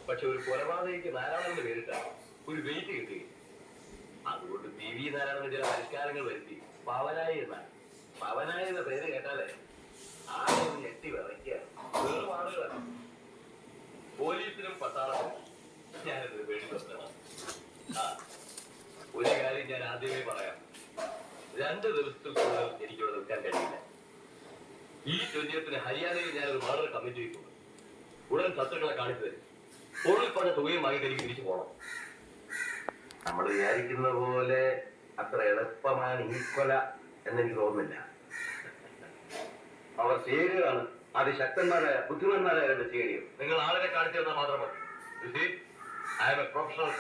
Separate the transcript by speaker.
Speaker 1: പക്ഷെ ഒരു കൊലപാതകയ്ക്ക് നാരായണന്റെ പേരിട്ടാണ് ഒരു വെയിറ്റ് കിട്ടി. അതുകൊണ്ട് PV നാരായണന് ചില പരിഷ്കാരങ്ങൾ വരുത്തി പവനായി എന്നാണ്. പവനായി എന്ന പേര് കേട്ടാലേ ആരും ഞെട്ടി വിറയ്ക്കുക. വേറെ ആളുകളാണ്. പോലീസിനും പട്ടാളത്തിനും ഞാനത് പേടിക്കൊണ്ടാണ്. ഒരു കാര്യം ഞാൻ ആദ്യമേ പറയാം, 2 ദിവസത്തിൽ കൂടുതൽ എനിക്കിവിടെ നിൽക്കാൻ കഴിയില്ല. ഈ ചോദ്യത്തിന് ഹരിയാനയിൽ ഞാനൊരു മർഡർ കമ്മിറ്റി വെക്കുന്നു. ഉടൻ ശത്രുക്കളെ കാണിച്ചു തരും. തൊഴിൽ പറഞ്ഞ തുകയും വാങ്ങിയിട്ട് എനിക്ക് തിരിച്ചു പോകണം. നമ്മൾ വിചാരിക്കുന്ന പോലെ അത്ര എളുപ്പമാണ് ഈ കൊല എന്നെനിക്ക് തോന്നുന്നില്ല. അവർ ചേരുകയാണ് അതിശക്തന്മാരായ ബുദ്ധിമാന്മാരായ 2 ചേരിയും. നിങ്ങൾ ആളിനെ കാണിച്ചു തന്നാൽ മാത്രം മതി. I am a professional.